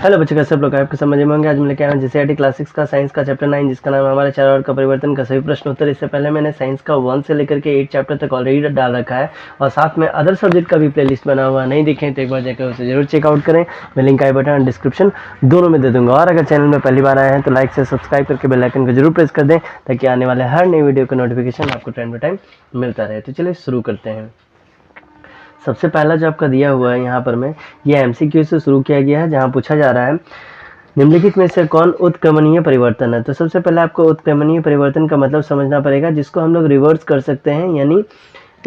Hello बच्चों, कैसे सब लोग आपके समझ में होंगे। आज मैं लेके आया हूं जेसीईआरटी क्लास 6 का साइंस का चैप्टर 9, जिसका नाम है हमारे चार वर्ग का परिवर्तन का सभी प्रश्न उत्तर। इससे पहले मैंने साइंस का 1 से लेकर के 8 चैप्टर तक ऑलरेडी डाल रखा है और साथ में अदर सब्जेक्ट का भी प्लेलिस्ट बना हुआ है। नहीं देखें तो एक बार जाकर उसे जरूर चेकआउट करें। मैं लिंक आई बटन डिस्क्रिप्शन दोनों में दे दूंगा। और अगर चैनल में पहली बार आए हैं तो लाइक से सब्सक्राइब करके बेल आइकन को जरूर प्रेस कर दें, ताकि आने वाले हर नई वीडियो का नोटिफिकेशन आपको टाइम टू टाइम मिलता रहे। तो चलिए शुरू करते हैं। सबसे पहला जो आपका दिया हुआ है यहाँ पर में ये एमसीक्यू से शुरू किया गया है, जहाँ पूछा जा रहा है निम्नलिखित में से कौन उत्क्रमणीय परिवर्तन है। तो सबसे पहले आपको उत्क्रमणीय परिवर्तन का मतलब समझना पड़ेगा, जिसको हम लोग रिवर्स कर सकते हैं। यानी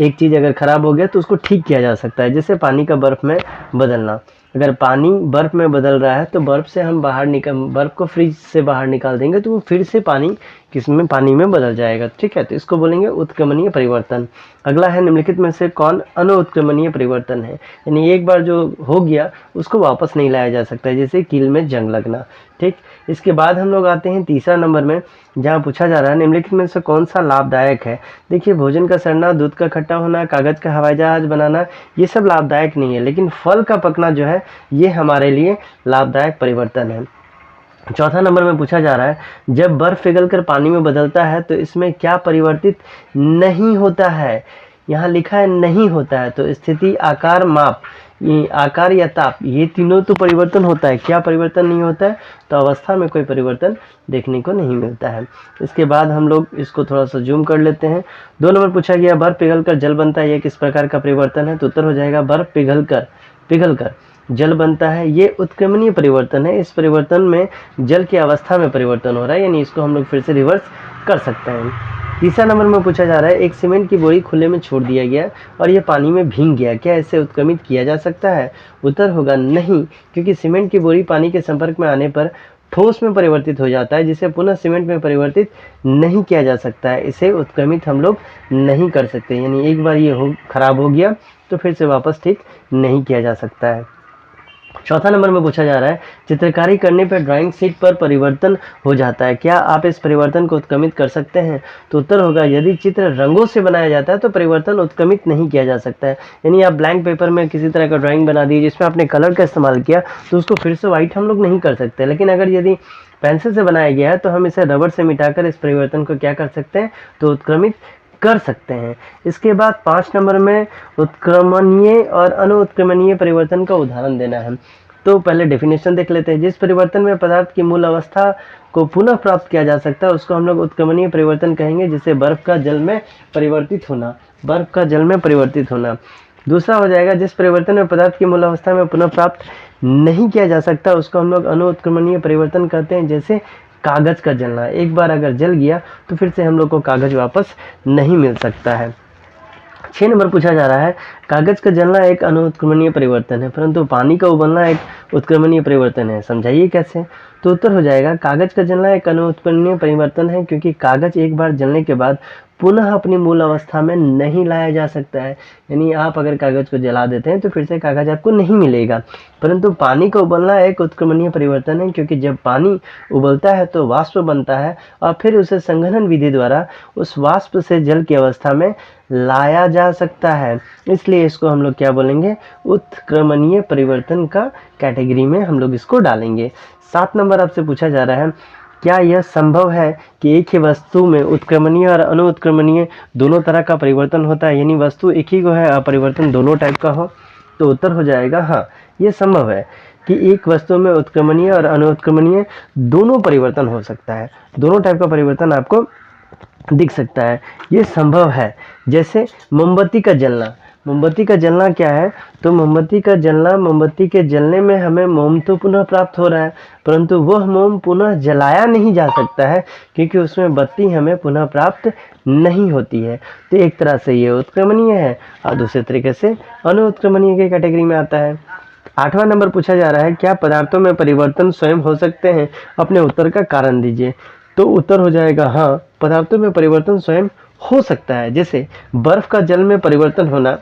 एक चीज़ अगर ख़राब हो गया तो उसको ठीक किया जा सकता है। जैसे पानी का बर्फ़ में बदलना, अगर पानी बर्फ़ में बदल रहा है तो बर्फ़ से हम बर्फ़ को फ्रिज से बाहर निकाल देंगे तो वो फिर से पानी में बदल जाएगा। ठीक है, तो इसको बोलेंगे उत्क्रमणीय परिवर्तन। अगला है निम्नलिखित में से कौन अनुत्क्रमणीय परिवर्तन है। यानी एक बार जो हो गया उसको वापस नहीं लाया जा सकता है, जैसे कील में जंग लगना। ठीक, इसके बाद हम लोग आते हैं तीसरा नंबर में, जहाँ पूछा जा रहा है निम्नलिखित में से कौन सा लाभदायक है। देखिए, भोजन का सड़ना, दूध का खट्टा होना, कागज़ का हवाई जहाज बनाना, ये सब लाभदायक नहीं है, लेकिन फल का पकना जो है ये हमारे लिए लाभदायक परिवर्तन है। चौथा नंबर में पूछा जा रहा है जब बर्फ पिघलकर पानी में बदलता है तो इसमें क्या परिवर्तित नहीं होता है। यहाँ लिखा है नहीं होता है, तो स्थिति, आकार, माप, ये आकार या ताप, ये तीनों तो परिवर्तन होता है। क्या परिवर्तन नहीं होता है? तो अवस्था में कोई परिवर्तन देखने को नहीं मिलता है। इसके बाद हम लोग इसको थोड़ा सा जूम कर लेते हैं। 2 नंबर पूछा गया बर्फ पिघलकर जल बनता है, ये किस प्रकार का परिवर्तन है। तो उत्तर हो जाएगा बर्फ पिघलकर जल बनता है, ये उत्क्रमणीय परिवर्तन है। इस परिवर्तन में जल की अवस्था में परिवर्तन हो रहा है, यानी इसको हम लोग फिर से रिवर्स कर सकते हैं। तीसरा नंबर में पूछा जा रहा है एक सीमेंट की बोरी खुले में छोड़ दिया गया और ये पानी में भीग गया, क्या इसे उत्क्रमित किया जा सकता है। उत्तर होगा नहीं, क्योंकि सीमेंट की बोरी पानी के संपर्क में आने पर ठोस में परिवर्तित हो जाता है, जिसे पुनः सीमेंट में परिवर्तित नहीं किया जा सकता है। इसे उत्क्रमित हम लोग नहीं कर सकते, यानी एक बार ये खराब हो गया तो फिर से वापस ठीक नहीं किया जा सकता है। चौथा नंबर में पूछा जा रहा है चित्रकारी करने पर ड्राइंग शीट पर परिवर्तन हो जाता है, क्या आप इस परिवर्तन को उत्क्रमित कर सकते हैं। तो उत्तर होगा यदि चित्र रंगों से बनाया जाता है तो परिवर्तन उत्क्रमित नहीं किया जा सकता है। यानी आप ब्लैंक पेपर में किसी तरह का ड्राइंग बना दी जिसमें आपने कलर का इस्तेमाल किया तो उसको फिर से व्हाइट हम लोग नहीं कर सकते। लेकिन अगर यदि पेंसिल से बनाया गया है तो हम इसे रबर से मिटाकर इस परिवर्तन को क्या कर सकते हैं, तो उत्क्रमित कर सकते हैं। इसके बाद 5 नंबर में उत्क्रमणीय और अनुत्क्रमणीय परिवर्तन का उदाहरण देना है। तो पहले डेफिनेशन देख लेते हैं। जिस परिवर्तन में पदार्थ की मूल अवस्था को पुनः प्राप्त किया जा सकता है उसको हम लोग उत्क्रमणीय परिवर्तन कहेंगे, जिसे बर्फ का जल में परिवर्तित होना। दूसरा हो जाएगा जिस परिवर्तन में पदार्थ की मूल अवस्था में पुनः प्राप्त नहीं किया जा सकता उसको हम लोग अनुत्क्रमणीय परिवर्तन कहते हैं, जैसे कागज का जलना। एक बार अगर जल गया तो फिर से हम लोग को कागज वापस नहीं मिल सकता है। 6 नंबर पूछा जा रहा है कागज का जलना एक अनुत्क्रमणीय परिवर्तन है, परंतु पानी का उबलना एक उत्क्रमणीय परिवर्तन है। समझाइए कैसे। तो उत्तर हो जाएगा कागज का जलना एक अनुत्क्रमणीय परिवर्तन है, क्योंकि कागज एक बार जलने के बाद पुनः अपनी मूल अवस्था में नहीं लाया जा सकता है। यानी आप अगर कागज को जला देते हैं तो फिर से कागज आपको नहीं मिलेगा। परंतु पानी का उबलना एक उत्क्रमणीय परिवर्तन है, क्योंकि जब पानी उबलता है तो वाष्प बनता है और फिर उसे संघनन विधि द्वारा उस वाष्प से जल की अवस्था में लाया जा सकता है। इसलिए इसको हम लोग क्या बोलेंगे, उत्क्रमणीय परिवर्तन का कैटेगरी में हम लोग इसको डालेंगे। 7 नंबर आपसे पूछा जा रहा है क्या यह संभव है कि एक ही वस्तु में उत्क्रमणीय और अनुत्क्रमणीय दोनों तरह का परिवर्तन होता है, यानी वस्तु एक ही को है और परिवर्तन दोनों टाइप का हो। तो उत्तर हो जाएगा हाँ, यह संभव है कि एक वस्तु में उत्क्रमणीय और अनुत्क्रमणीय दोनों परिवर्तन हो सकता है, दोनों टाइप का परिवर्तन आपको दिख सकता है, ये संभव है। जैसे मोमबत्ती का जलना क्या है, तो मोमबत्ती के जलने में हमें मोम तो पुनः प्राप्त हो रहा है, परंतु वह मोम पुनः जलाया नहीं जा सकता है, क्योंकि उसमें बत्ती हमें पुनः प्राप्त नहीं होती है। तो एक तरह से ये उत्क्रमणीय है और दूसरे तरीके से अनुत्क्रमणीय के कैटेगरी में आता है। 8वां नंबर पूछा जा रहा है क्या पदार्थों में परिवर्तन स्वयं हो सकते हैं। अपने उत्तर का कारण दीजिए। तो उत्तर हो जाएगा हाँ, पदार्थों में परिवर्तन स्वयं हो सकता है। जैसे बर्फ का जल में परिवर्तन होना,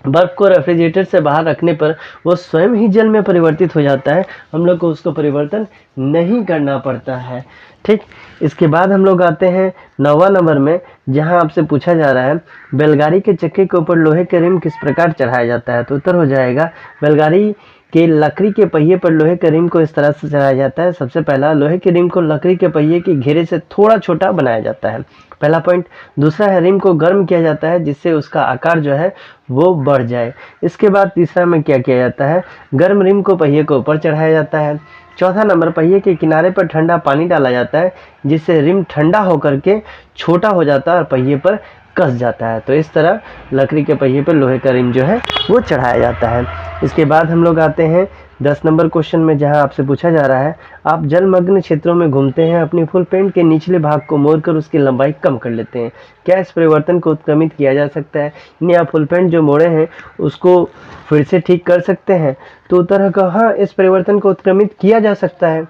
बर्फ को रेफ्रिजरेटर से बाहर रखने पर वो स्वयं ही जल में परिवर्तित हो जाता है, हम लोग को उसको परिवर्तन नहीं करना पड़ता है। ठीक। इसके बाद हम लोग आते हैं 9वां नंबर में, जहां आपसे पूछा जा रहा है बैलगाड़ी के चक्के के ऊपर लोहे के रिम किस प्रकार चढ़ाया जाता है। तो उत्तर हो जाएगा बैलगाड़ी के लकड़ी के पहिए पर लोहे के रिम को इस तरह से चढ़ाया जाता है। सबसे पहला, लोहे के रिम को लकड़ी के पहिए के घेरे से थोड़ा छोटा बनाया जाता है, पहला पॉइंट। दूसरा है, रिम को गर्म किया जाता है जिससे उसका आकार जो है वो बढ़ जाए। इसके बाद तीसरा में क्या किया जाता है, गर्म रिम को पहिए के ऊपर चढ़ाया जाता है। चौथा नंबर, पहिए के किनारे पर ठंडा पानी डाला जाता है जिससे रिम ठंडा होकर के छोटा हो जाता है और पहिए पर कस जाता है। तो इस तरह लकड़ी के पहिए पर लोहे का रिम जो है वो चढ़ाया जाता है। इसके बाद हम लोग आते हैं 10 नंबर क्वेश्चन में, जहां आपसे पूछा जा रहा है आप जलमग्न क्षेत्रों में घूमते हैं, अपनी फुल पैंट के निचले भाग को मोड़कर उसकी लंबाई कम कर लेते हैं, क्या इस परिवर्तन को उत्क्रमित किया जा सकता है। यानी आप फुल पैंट जो मोड़े हैं उसको फिर से ठीक कर सकते हैं। तो उत्तर है हाँ, इस परिवर्तन को उत्क्रमित किया जा सकता है।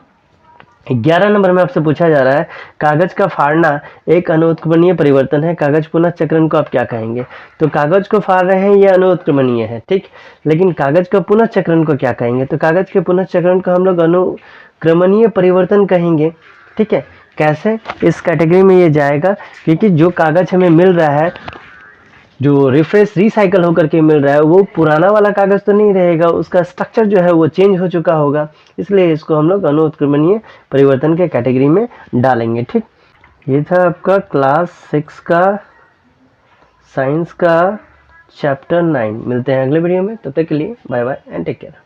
11 नंबर में आपसे पूछा जा रहा है कागज का फाड़ना एक अनुत्क्रमणीय परिवर्तन है, कागज पुनः चक्रण को आप क्या कहेंगे। तो कागज को फाड़ रहे हैं ये अनुत्क्रमणीय है, ठीक, लेकिन कागज का पुनः चक्रण को क्या कहेंगे। तो कागज के पुनः चक्रण को हम लोग अनुक्रमणीय परिवर्तन कहेंगे, ठीक है। कैसे, इस कैटेगरी में ये जाएगा क्योंकि जो कागज हमें मिल रहा है, जो रिसाइकल होकर के मिल रहा है, वो पुराना वाला कागज तो नहीं रहेगा, उसका स्ट्रक्चर जो है वो चेंज हो चुका होगा, इसलिए इसको हम लोग अनुत्क्रमणीय परिवर्तन के कैटेगरी में डालेंगे, ठीक। ये था आपका क्लास 6 का साइंस का चैप्टर 9। मिलते हैं अगले वीडियो में, तब तक के लिए bye bye and take care.